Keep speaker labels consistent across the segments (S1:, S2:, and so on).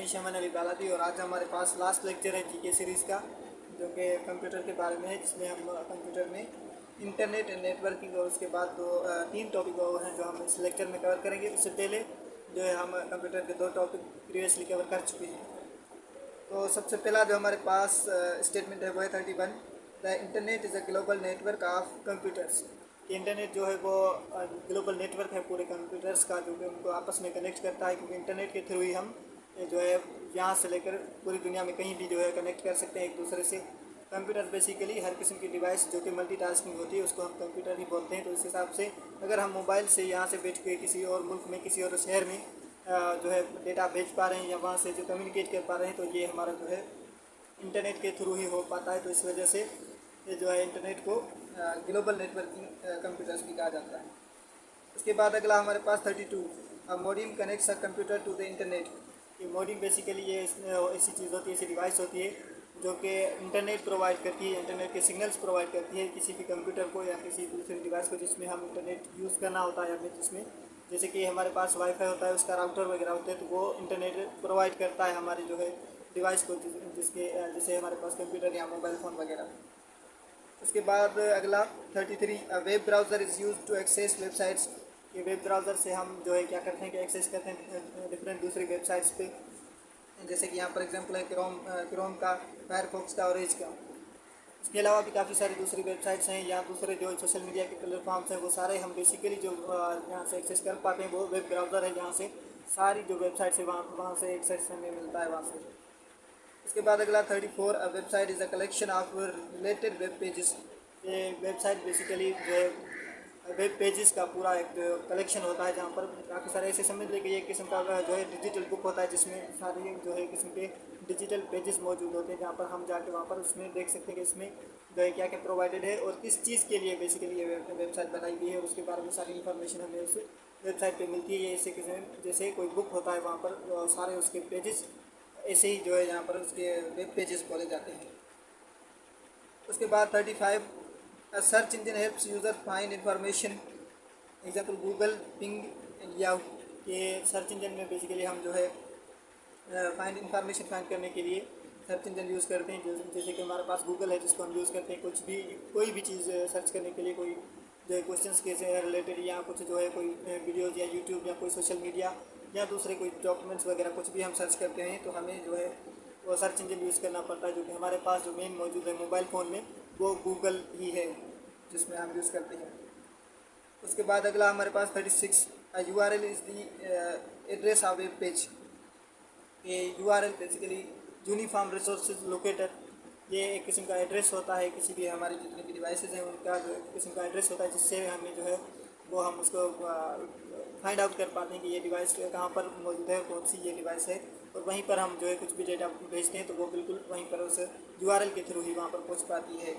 S1: रजनीश अमन अली बालादी और आज हमारे पास लास्ट लेक्चर है जीके सीरीज़ का, जो कि कंप्यूटर के बारे में है, जिसमें हम कंप्यूटर में इंटरनेट एंड नेटवर्किंग और उसके बाद तीन टॉपिक और हैं जो हम इस लेक्चर में कवर करेंगे। उससे पहले जो है हम कंप्यूटर के 2 टॉपिक प्रीवियसली कवर कर चुके हैं। तो सबसे पहला जो हमारे पास स्टेटमेंट है वो है 31। The internet is a global network of computers. Internet जो है वो ग्लोबल नेटवर्क है पूरे कंप्यूटर्स का, जो कि उनको आपस में कनेक्ट करता है, क्योंकि इंटरनेट के थ्रू ही हम जो है यहाँ से लेकर पूरी दुनिया में कहीं भी जो है कनेक्ट कर सकते हैं एक दूसरे से। कंप्यूटर बेसिकली हर किस्म की डिवाइस जो कि मल्टीटास्किंग होती है उसको हम कंप्यूटर ही बोलते हैं। तो इस हिसाब से अगर हम मोबाइल से यहाँ से बैठ के किसी और मुल्क में, किसी और शहर में जो है डेटा भेज पा रहे हैं या वहाँ से जो कम्युनिकेट कर पा रहे हैं, तो ये हमारा जो है इंटरनेट के थ्रू ही हो पाता है। तो इस वजह से ये जो है इंटरनेट को ग्लोबल नेटवर्किंग कंप्यूटर्स भी कहा जाता है। उसके बाद अगला हमारे पास 32। Modem connects a computer to the internet. ये मोडेम बेसिकली ये ऐसी चीज़ होती है, ऐसी डिवाइस होती है जो कि इंटरनेट प्रोवाइड करती है, इंटरनेट के सिग्नल्स प्रोवाइड करती है किसी भी कंप्यूटर को या किसी दूसरी डिवाइस को जिसमें हम इंटरनेट यूज़ करना होता है, हमें जिसमें जैसे कि हमारे पास वाईफाई होता है, उसका राउटर वगैरह होते हैं, तो वो इंटरनेट प्रोवाइड करता है हमारी जो है डिवाइस को, जिसके जैसे हमारे पास कंप्यूटर या मोबाइल फ़ोन वगैरह। उसके बाद अगला 33। Web browser is use to access websites. ये वेब ब्राउज़र से हम जो है क्या करते हैं कि एक्सेस करते हैं डिफरेंट दूसरी वेबसाइट्स पे, जैसे कि यहाँ पर एग्जांपल है क्रोम का, फायरफॉक्स का और एज का। इसके अलावा भी काफ़ी सारी दूसरी वेबसाइट्स हैं या दूसरे जो सोशल मीडिया के प्लेटफॉर्म्स हैं, वो सारे हम बेसिकली जो यहाँ से एक्सेस कर पाते हैं वो वेब ब्राउज़र है, जहाँ से सारी जो वेबसाइट्स है वहाँ से एक्सेस हमें मिलता है वहाँ से। इसके बाद अगला 34। A website is a collection of related web pages. ये वेबसाइट बेसिकली जो है वेब पेजेस का पूरा एक कलेक्शन होता है, जहाँ पर काफ़ी सारे ऐसे समझ लें कि एक किस्म का जो है डिजिटल बुक होता है, जिसमें सारी जो है किस्म के डिजिटल पेजेस मौजूद होते हैं, जहाँ पर हम जाके वहाँ पर उसमें देख सकते हैं कि इसमें जो है क्या क्या प्रोवाइडेड है और किस चीज़ के लिए बेसिकली ये वेबसाइट बनाई गई है, और उसके बारे में सारी इन्फॉर्मेशन हमें उस वेबसाइट पर मिलती है। ये ऐसे किस्म जैसे कोई बुक होता है, वहाँ पर सारे उसके पेजेस ऐसे ही जो है यहाँ पर उसके वेब पेजेस बोले जाते हैं। उसके बाद 35। Search engine helps user find information. Example Google, ping and Yahoo. ये सर्च इंजन में बेसिकली हम जो है फाइंड इंफॉर्मेशन फाइंड करने के लिए सर्च इंजन यूज़ करते हैं। जैसे कि हमारे पास गूगल है, जिसको हम यूज़ करते हैं कुछ भी कोई भी चीज़ सर्च करने के लिए, कोई जो है क्वेश्चंस के से रिलेटेड या कुछ जो है कोई वीडियोज़ या यूट्यूब या कोई सोशल मीडिया या दूसरे कोई डॉक्यूमेंट्स वगैरह कुछ भी हम सर्च करते हैं, तो हमें जो है वो सर्च इंजन यूज़ करना पड़ता है। जो कि हमारे पास जो मेन मौजूद है मोबाइल फ़ोन में, वो गूगल ही है जिसमें हम यूज़ करते हैं। उसके बाद अगला हमारे पास 36। URL is the address of web page. ये URL basically uniform resource locator, ये एक किस्म का एड्रेस होता है किसी भी हमारी जितनी भी डिवाइसेज हैं उनका जो एक किस्म का एड्रेस होता है, जिससे हमें जो है वो हम उसको फाइंड आउट कर पाते हैं कि ये डिवाइस कहाँ पर मौजूद है, कौन सी ये डिवाइस है, और वहीं पर हम जो है कुछ भी डेटा भेजते हैं तो वो बिल्कुल वहीं पर उस URL के थ्रू ही वहाँ पर पहुँच पाती है।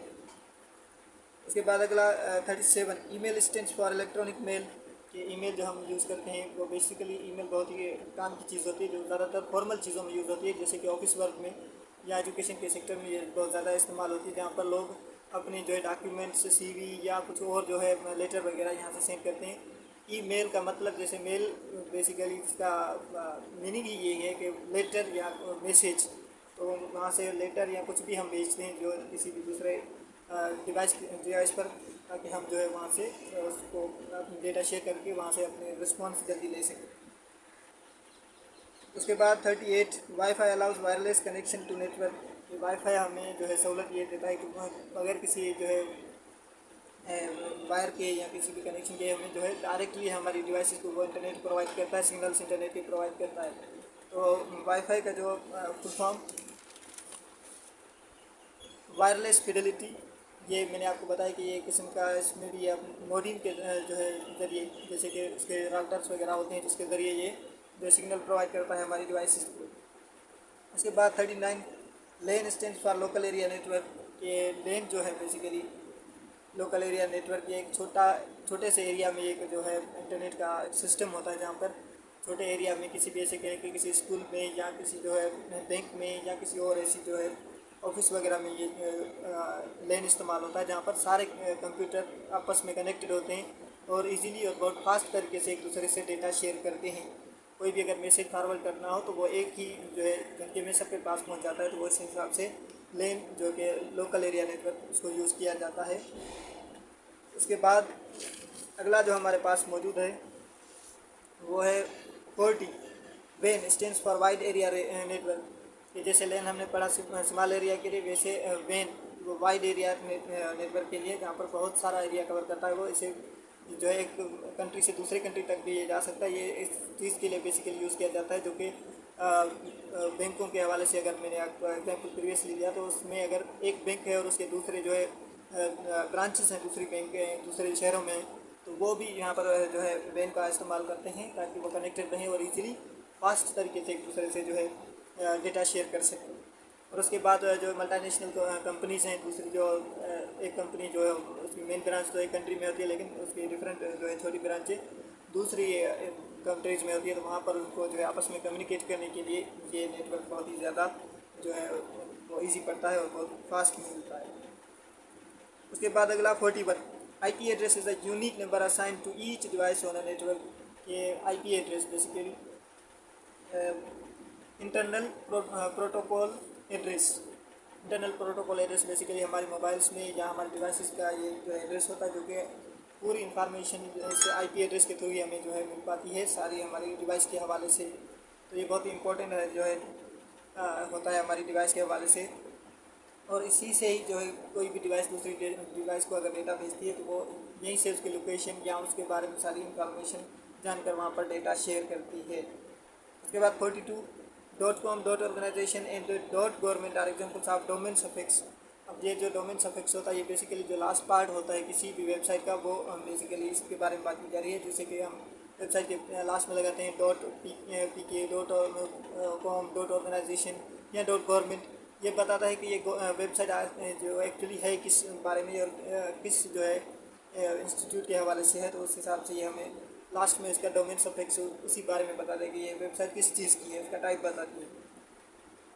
S1: उसके बाद अगला 37। Email stands for electronic mail. कि ईमेल जो हम यूज़ करते हैं वो बेसिकली ईमेल बहुत ही काम की चीज़ होती है, जो ज़्यादातर फॉर्मल चीज़ों में यूज़ होती है, जैसे कि ऑफिस वर्क में या एजुकेशन के सेक्टर में ये बहुत ज़्यादा इस्तेमाल होती है, जहाँ पर लोग अपने जो है डॉक्यूमेंट्स, CV या कुछ और जो है लेटर वगैरह यहाँ से सेंड करते हैं। ईमेल का मतलब जैसे मेल बेसिकली इसका मीनिंग ही ये है कि लेटर या मैसेज, तो वहाँ से लेटर या कुछ भी हम भेजते हैं जो किसी भी दूसरे डिवाइस पर, ताकि हम जो है वहाँ से उसको डेटा शेयर करके वहाँ से अपने रिस्पॉन्स जल्दी ले सकें। उसके बाद 38। Wi-Fi allows wireless connection to network. ये वाईफाई हमें जो है सहूलत ये देता है कि अगर किसी जो है वायर के या किसी भी कनेक्शन के हमें जो है डायरेक्टली हमारी डिवाइसेस को वो इंटरनेट प्रोवाइड करता है, सिग्नल्स इंटरनेट के प्रोवाइड करता है। तो वाईफाई का जो फुल फॉर्म वायरलेस फिडेलिटी, ये मैंने आपको बताया कि ये किस्म का इसमें भी मोडेम के जो है ज़रिए, जैसे कि उसके राउटर्स वगैरह होते हैं जिसके ज़रिए ये जो सिग्नल प्रोवाइड करता है हमारी डिवाइसेस को। उसके बाद 39। LAN stands for local area network. ये लेन जो है बेसिकली लोकल एरिया नेटवर्क, ये एक छोटे से एरिया में एक जो है इंटरनेट का सिस्टम होता है, जहाँ पर छोटे एरिया में किसी भी ऐसे कहें कि किसी स्कूल में या किसी जो है बैंक में या किसी और ऐसी जो है ऑफिस वगैरह में ये लेन इस्तेमाल होता है, जहाँ पर सारे कंप्यूटर आपस में कनेक्टेड होते हैं और इजीली और बहुत फास्ट तरीके से एक दूसरे से डेटा शेयर करते हैं। कोई भी अगर मैसेज फॉरवर्ड करना हो तो वो एक ही जो है घंटे में सबके पास पहुंच जाता है। तो वो इस हिसाब से लेन जो कि लोकल एरिया नेटवर्क उसको यूज़ किया जाता है। उसके बाद अगला जो हमारे पास मौजूद है वो है 40 when stands for wide area network. कि जैसे लेन हमने पढ़ा स्मॉल एरिया के लिए, वैसे वेन वो वाइड एरिया नेटवर्क के लिए जहाँ पर बहुत सारा एरिया कवर करता है। वो इसे जो है एक कंट्री से दूसरे कंट्री तक भी ये जा सकता है। ये इस चीज़ के लिए बेसिकली यूज़ किया जाता है, जो कि बैंकों के हवाले से अगर मैंने आपको एग्जाम्पल प्रीवियसली दिया तो उसमें अगर एक बैंक है और उसके दूसरे जो है ब्रांचेस हैं दूसरी बैंक के दूसरे शहरों में, तो वो भी यहाँ पर जो है वैन का इस्तेमाल करते हैं ताकि वो कनेक्टेड रहें और इजीली फास्ट तरीके से एक दूसरे से जो है डेटा शेयर कर सकें। और उसके बाद जो मल्टीनेशनल कंपनीज़ हैं, दूसरी जो एक कंपनी जो है उसकी मेन ब्रांच तो एक कंट्री में होती है, लेकिन उसकी डिफरेंट जो है छोटी ब्रांचें दूसरी कंट्रीज़ में होती है, तो वहाँ पर उनको जो है आपस में कम्युनिकेट करने के लिए ये नेटवर्क बहुत ही ज़्यादा जो है वो ईजी पड़ता है और बहुत फास्ट मिलता है। उसके बाद अगला 41 IP address is a unique number assign to each device on a network. ये IP address basically internal protocol address. Internal protocol address basically हमारे मोबाइल्स में या हमारे डिवाइसेस का ये जो एड्रेस होता है, जो कि पूरी इंफॉर्मेशन से IP एड्रेस के थ्रू ही हमें जो है मिल पाती है सारी हमारी डिवाइस के हवाले से। तो ये बहुत ही इंपॉर्टेंट है जो है होता है हमारी डिवाइस के हवाले से। और इसी से ही जो है कोई भी डिवाइस दूसरी डिवाइस को अगर डेटा भेजती है तो वो यहीं से उसकी लोकेशन या उसके बारे में सारी इंफॉर्मेशन जानकर वहाँ पर डेटा शेयर करती है। उसके बाद 42 .com .organization and .government are examples of domain suffix. अब ये जो डोमेन सफिक्स होता है ये बेसिकली जो लास्ट पार्ट होता है किसी भी वेबसाइट का, वो हम बेसिकली इसके बारे में बात की जा रही है। जैसे कि हम वेबसाइट के लास्ट में लगाते हैं .pk .com .organization या .government। ये बताता है कि ये वेबसाइट जो एक्चुअली है किस बारे में और किस जो है इंस्टीट्यूट के हवाले से है। तो उस हिसाब से ये हमें लास्ट में इसका डोमेन सफिक्स उसी बारे में बता देगी ये वेबसाइट किस चीज़ की है, उसका टाइप बताती है।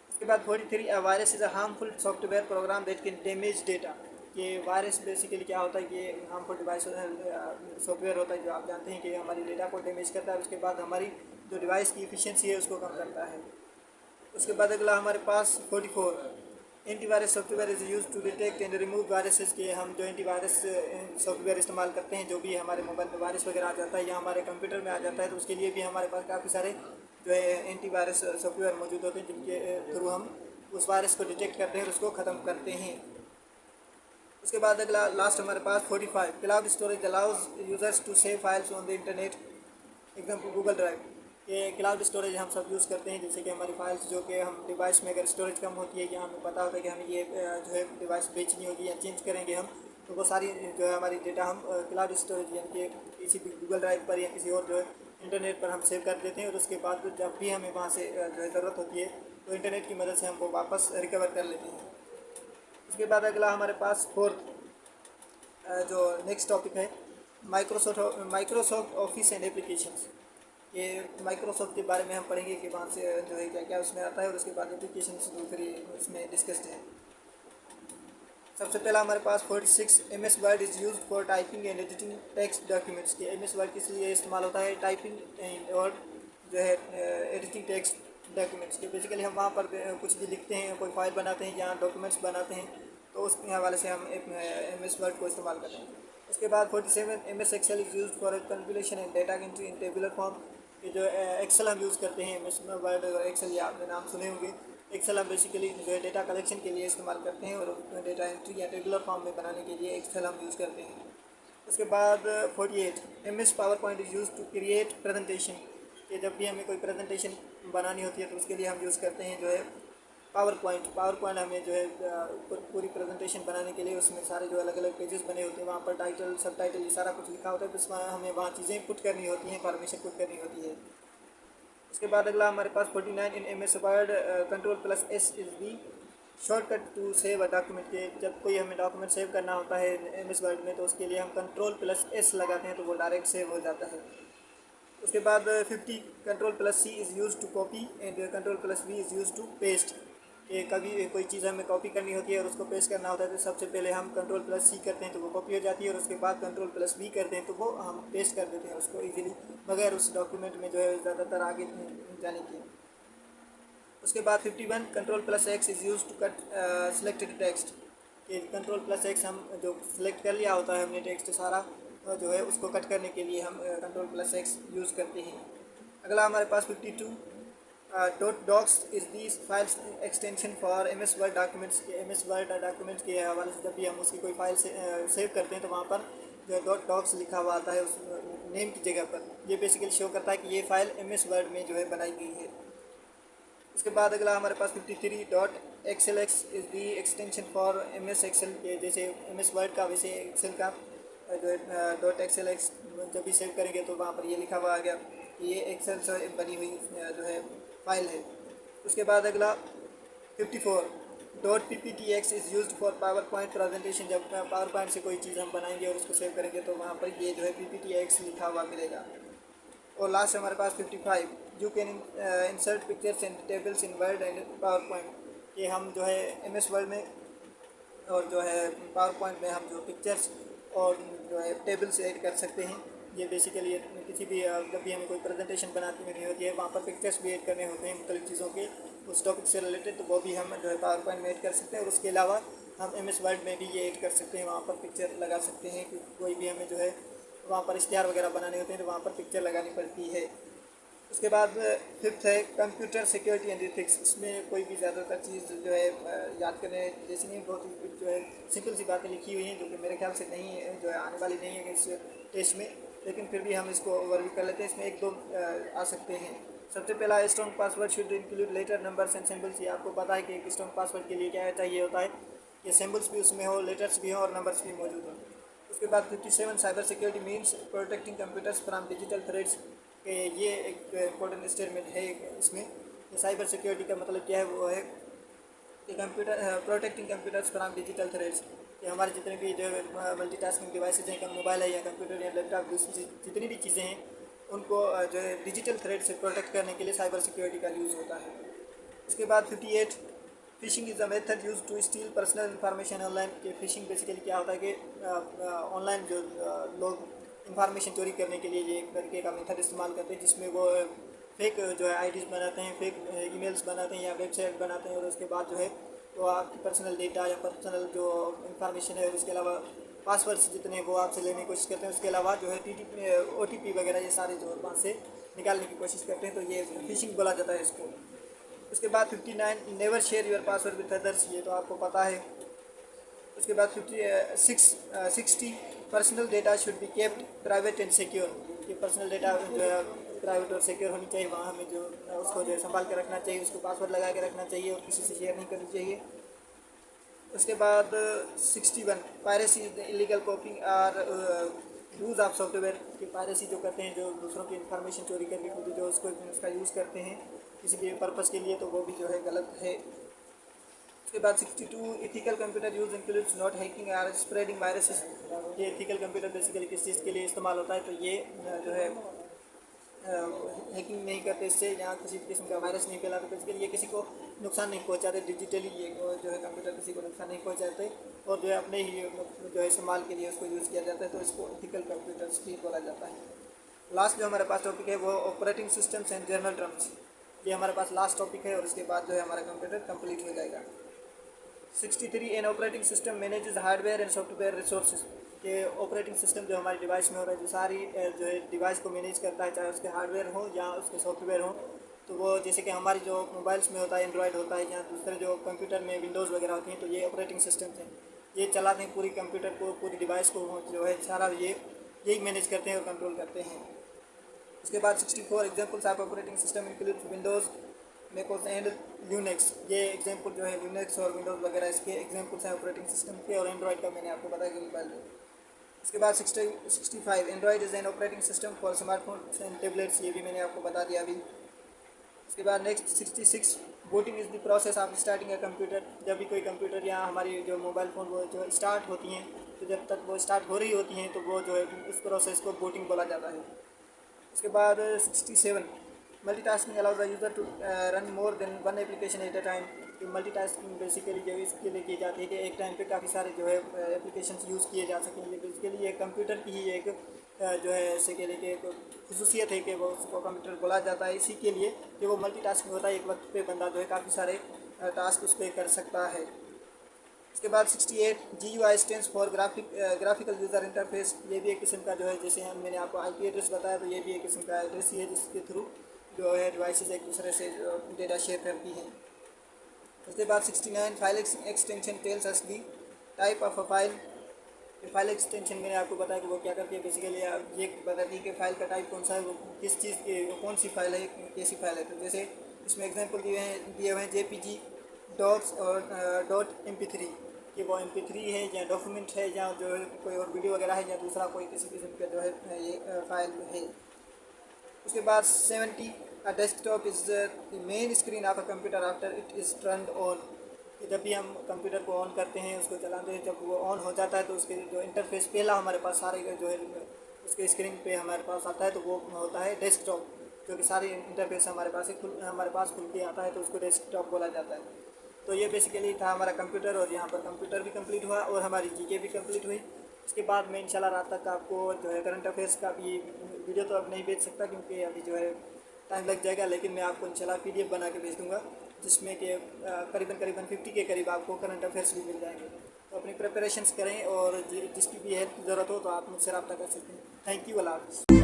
S1: उसके बाद 43 virus is a harmful software program that can damage data. ये वायरस बेसिकली क्या होता है कि ये हार्मफुल डिवाइस सॉफ्टवेयर होता है जो आप जानते हैं कि हमारी डेटा को डैमेज करता है। उसके बाद हमारी जो डिवाइस की इफिशियंसी है उसको कम करता है। उसके बाद अगला हमारे पास 44 antivirus software is use to detect and remove viruses के। हम जो एंटीवायरस सॉफ्टवेयर इस्तेमाल करते हैं, जो भी हमारे मोबाइल में वायरस वगैरह आ जाता है या हमारे कंप्यूटर में आ जाता है, तो उसके लिए भी हमारे पास काफ़ी सारे जो है एंटीवायरस सॉफ्टवेयर मौजूद होते हैं जिनके थ्रू हम उस वायरस को डिटेक्ट करते हैं और उसको ख़त्म करते हैं। उसके बाद अगला लास्ट हमारे पास 45 cloud storage allows users to save files on the internet. Example Google drive. ये क्लाउड स्टोरेज हम सब यूज़ करते हैं, जैसे कि हमारी फाइल्स जो कि हम डिवाइस में अगर स्टोरेज कम होती है या हमें पता होता है कि हमें ये जो है डिवाइस बेचनी होगी या चेंज करेंगे हम, तो वो सारी जो है हमारी डेटा हम क्लाउड स्टोरेज यानी कि किसी भी गूगल ड्राइव पर या किसी और जो है इंटरनेट पर हम सेव कर देते हैं और उसके बाद जब भी हमें वहाँ से जो है ज़रूरत होती है तो इंटरनेट की मदद से हम वो वापस रिकवर कर लेते हैं। उसके बाद अगला हमारे पास फोर्थ जो नेक्स्ट टॉपिक है माइक्रोसॉफ्ट ऑफिस एंड एप्लीकेशंस। ये माइक्रोसॉफ्ट के बारे में हम पढ़ेंगे कि वहाँ से जो है क्या क्या उसमें आता है और उसके बाद एप्लीकेशंस दूसरी उसमें डिस्कस्ड है। सबसे पहला हमारे पास 46 MS word is used for typing and editing text documents के। MS वर्ड किस लिए इस्तेमाल होता है? टाइपिंग और जो है एडिटिंग टेक्स्ट डॉक्यूमेंट्स के। बेसिकली हम वहाँ पर कुछ भी लिखते हैं, कोई फाइल बनाते हैं या डॉक्यूमेंट्स बनाते हैं, तो उसके हवाले से हम MS वर्ड को इस्तेमाल करते हैं। उसके बाद 47 MS Excel is used for calculation and data entry in tabular form. ये जो एक्सेल हम यूज़ करते हैं, MS वर्ड और एक्सेल, ये आपने नाम सुने होंगे। एक्सेल हम बेसिकली जो है डेटा कलेक्शन के लिए इस्तेमाल करते हैं और डेटा एंट्री या टेबुलर फॉर्म में बनाने के लिए एक्सेल हम यूज़ करते हैं। उसके बाद 48 MS PowerPoint is use to create presentation. ये जब भी हमें कोई प्रेजेंटेशन बनानी होती है तो उसके लिए हम यूज़ करते हैं जो है पावर पॉइंट हमें जो है पूरी प्रेजेंटेशन बनाने के लिए उसमें सारे जो अलग अलग पेजेस बने होते हैं, वहाँ पर टाइटल सब टाइटल ये सारा कुछ लिखा होता है, तो उसमें हमें वहाँ चीज़ें पुट करनी होती हैं, इंफॉर्मेशन पुट करनी होती है। उसके बाद अगला हमारे पास 49 in MS Word Ctrl+S is the shortcut to save a document के। जब कोई हमें डॉक्यूमेंट सेव करना होता है MS वर्ड में तो उसके लिए हम Ctrl+S लगाते हैं तो वो डायरेक्ट सेव हो जाता है। उसके बाद 50 Ctrl+C is use to copy and Ctrl+V is use to paste. कि कभी कोई चीज़ हमें कॉपी करनी होती है और उसको पेस्ट करना होता है तो सबसे पहले हम कंट्रोल+C करते हैं तो वो कॉपी हो जाती है, और उसके बाद कंट्रोल+V करते हैं तो वो हम पेस्ट कर देते हैं उसको इजीली, बगैर उस डॉक्यूमेंट में जो है ज़्यादातर आगे जाने की। उसके बाद 51 control X is use to cut selected text, कि कंट्रोल+X हम जो सिलेक्ट कर लिया होता है हमने टेक्स्ट सारा जो है उसको कट करने के लिए हम कंट्रोल+X यूज़ करते हैं। अगला हमारे पास 52 dot docs is the file extension for M S Word documents के, एम एस वर्ड डॉक्यूमेंट्स के हवाले से जब भी हम उसकी कोई फाइल से सेव करते हैं तो वहाँ पर जो डॉट डॉक्स लिखा हुआ आता है उस नेम की जगह पर, ये बेसिकली शो करता है कि ये फाइल एम एस वर्ड में जो है बनाई गई है। उसके बाद अगला हमारे पास 53 dot XLX is the extension for M S Excel के, जैसे एम एस वर्ड का वैसे एक्सेल का जो है डॉट XLX जब भी सेव करेंगे तो वहाँ पर ये लिखा हुआ आ गया कि ये एक्सेल से बनी हुई जो है फाइल है। उसके बाद अगला 54 dot PPTX is used for power point presentation, जब पावर पॉइंट से कोई चीज़ हम बनाएंगे और उसको सेव करेंगे तो वहाँ पर ये जो है PPTX लिखा हुआ मिलेगा। और लास्ट हमारे पास 55 you can insert pictures and tables in word and power point, ये हम जो है MS वर्ड में और जो है पावर पॉइंट में हम जो पिक्चर्स और जो है टेबल्स ऐड कर सकते हैं। ये बेसिकली किसी भी जब भी हमें कोई प्रेजेंटेशन बनानी होती है वहाँ पर पिक्चर्स भी ऐड करने होते हैं मुख्तलिफ चीज़ों के उस टॉपिक से रिलेटेड, तो वो भी हम जो है पावर पॉइंट में ऐड कर सकते हैं। और उसके अलावा हम MS वर्ड में भी ये ऐड कर सकते हैं, वहाँ पर पिक्चर लगा सकते हैं कि कोई भी हमें जो है वहाँ पर इश्तिहार वगैरह बनाने होते हैं तो वहाँ पर पिक्चर लगानी पड़ती है। उसके बाद 5th है कंप्यूटर सिक्योरिटी एंड एथिक्स, इसमें कोई भी ज़्यादातर चीज़ जो है याद करने जैसी नहीं, बहुत ही जो है सिंपल सी बातें लिखी हुई हैं जो कि मेरे ख्याल से नहीं है, जो है आने वाली नहीं है इस टेस्ट में, लेकिन फिर भी हम इसको ओवरव्यू कर लेते हैं। इसमें एक दो आ सकते हैं। सबसे पहला strong password should include letter numbers and symbols, ये आपको पता है कि एक स्ट्रॉन्ग पासवर्ड के लिए क्या चाहिए होता है कि सिंबल्स भी उसमें हो, लेटर्स भी हो और नंबर्स भी मौजूद हों। उसके बाद 57 cyber security means protecting computers from digital threats, कि ये एक इम्पोर्टेंट स्टेटमेंट है इसमें। साइबर सिक्योरिटी का मतलब क्या है, वो है कि computer protecting computers from digital threats, कि हमारे जितने भी जो मल्टीटास्किंग डिवाइसेज हैं, मोबाइल है या कंप्यूटर या लैपटॉप, जितनी भी चीज़ें हैं उनको जो है डिजिटल थ्रेट से प्रोटेक्ट करने के लिए साइबर सिक्योरिटी का यूज़ होता है। उसके बाद 58 phishing is a method use to steal personal information online, कि फिशिंग बेसिकली क्या होता है कि ऑनलाइन जो लोग इंफॉर्मेशन चोरी करने के लिए ये एक तरीके का मेथड इस्तेमाल करते हैं जिसमें वो फेक जो है आईडीज़ बनाते हैं, फेक ईमेल्स बनाते हैं या वेबसाइट बनाते हैं, और उसके बाद जो है वो आपकी पर्सनल डेटा या पर्सनल जो इंफॉर्मेशन है और उसके अलावा पासवर्ड्स जितने वो आपसे लेने की कोशिश करते हैं, उसके अलावा जो है OTP वगैरह ये सारे जो वहाँ से निकालने की कोशिश करते हैं, तो ये फिशिंग बोला जाता है इसको। उसके बाद 59 never share your password with others, ये तो आपको पता है। उसके बाद 60 personal data should be kept private and secure, ये पर्सनल डेटा जो है प्राइवेट और सिक्योर होनी चाहिए, वहाँ हमें जो उसको जो है संभाल के रखना चाहिए, उसको पासवर्ड लगा के रखना चाहिए और किसी से शेयर नहीं करनी चाहिए। उसके बाद 61 piracy is the illegal copying or use of software, की पायरेसी जो करते हैं जो दूसरों की इन्फॉर्मेशन चोरी करके खुद जो उसका यूज़ करते हैं किसी भी पर्पज़ के लिए, तो वो भी जो है गलत है। उसके बाद 62 ethical computer use includes not hacking or spreading viruses, ये इथिकल कंप्यूटर बेसिकली किस चीज़ के लिए इस्तेमाल होता है, तो ये जो है हैकिंग नहीं करते, इससे यहाँ किसी भी किस्म का वायरस नहीं फैलाते, बेसिकली ये किसी को नुकसान नहीं पहुँचाते, डिजिटली ये जो है कंप्यूटर किसी को नुकसान नहीं पहुँचाते और जो है अपने ही जो है इस्तेमाल के लिए उसको यूज़ किया जाता है, तो इसको इथिकल कंप्यूटर्स भी बोला जाता है। लास्ट जो हमारे पास टॉपिक है वो operating systems and journal terms, ये हमारे पास लास्ट टॉपिक है और उसके बाद जो है हमारा कंप्यूटर कंप्लीट हो जाएगा। 63 an operating system manages hardware and software resources, के ऑपरेटिंग सिस्टम जो हमारी डिवाइस में हो रहा है जो सारी जो है डिवाइस को मैनेज करता है, चाहे उसके हार्डवेयर हो या उसके सॉफ्टवेयर हो, तो वो जैसे कि हमारी जो मोबाइल्स में होता है एंड्रॉयड होता है या दूसरे जो कंप्यूटर में विंडोज़ वगैरह होती हैं, तो ये ऑपरेटिंग सिस्टम हैं, ये चलाते हैं पूरी कंप्यूटर को, पूरी डिवाइस को जो है सारा यही मैनेज करते हैं और कंट्रोल करते हैं। उसके बाद 64 examples of operating system include Windows macOS and Linux, ये एग्जाम्पल जो है ल्यूनेक्स और विंडोज़ वगैरह इसके एग्जाम्पल्स हैं ऑपरेटिंग सिस्टम के, और एंड्रॉयड का मैंने आपको बताया कि मोबाइल में। उसके बाद 65 Android is an operating system for smartphone and tablets, ये भी मैंने आपको बता दिया अभी। उसके बाद next 66 booting is the process of starting a computer, जब भी कोई कंप्यूटर या हमारी जो मोबाइल फ़ोन वो जो स्टार्ट होती हैं, तो जब तक वो स्टार्ट हो रही होती हैं तो वो जो है उस प्रोसेस को बूटिंग बोला जाता है। उसके बाद 67 multitasking allows the user to run more than one application at a time. तो मल्टीटास्किंग बेसिकली जो इसके लिए की जाती है कि एक टाइम पे काफ़ी सारे जो है एप्लीकेशंस यूज़ किए जा सकें। ये बेसिकली ये कंप्यूटर की ही एक जो है ऐसे कह लें कि एक खसूसियत है कि वो उसको कंप्यूटर बोला जाता है इसी के लिए कि वो मल्टीटास्किंग होता है। एक वक्त पे बंदा जो है काफ़ी सारे टास्क उस पर कर सकता है। इसके बाद 68 GUI stands for graphical user interface. ये भी एक किस्म का जो है, जैसे मैंने आपको IP एड्रेस बताया, तो ये भी एक किस्म का एड्रेस ही है जिसके थ्रू जो है डिवाइसेस एक दूसरे से डेटा शेयर करती हैं। उसके बाद 69 file extension tells us the type of a file. File extension मैंने आपको बताया कि वो क्या करती है, बेसिकली ये बताती है कि फ़ाइल का टाइप कौन सा है, वो किस चीज़ की, कौन सी फाइल है, कैसी फाइल है। तो जैसे इसमें एग्जांपल दिए हुए हैं JPG, डॉक्स और .mp3 कि वो MP3 है या डॉक्यूमेंट है या जो है कोई और वीडियो वगैरह है या दूसरा कोई किसी किस्म का जो है ये फाइल है। उसके बाद 70 desktop is the main screen of a computer after it is turned on. जब भी हम कंप्यूटर को ऑन करते हैं, उसको चलाते हैं, जब वो ऑन हो जाता है तो उसके जो इंटरफेस पहला हमारे पास सारे जो है उसके स्क्रीन पे हमारे पास आता है तो वो होता है डेस्कटॉप। जो कि सारे इंटरफेस हमारे पास खुल के आता है तो उसको डेस्कटॉप बोला जाता है। तो ये बेसिकली था हमारा कंप्यूटर, और यहाँ पर कंप्यूटर भी कंप्लीट हुआ और हमारी जीके भी कंप्लीट हुई। उसके बाद मैं इंशाल्लाह रात तक आपको जो है करंट अफेयर्स का भी वीडियो तो अब नहीं भेज सकता क्योंकि अभी जो है टाइम लग जाएगा, लेकिन मैं आपको इंशाल्लाह PDF बना के भेज दूँगा जिसमें कि करीबन 50 के करीब आपको करंट अफेयर्स भी मिल जाएंगे। तो अपनी प्रिपरेशंस करें और जिसकी भी हेल्प की ज़रूरत हो तो आप मुझसे रब्ता कर सकते हैं। थैंक यू, अल्लाह हाफ़िज़।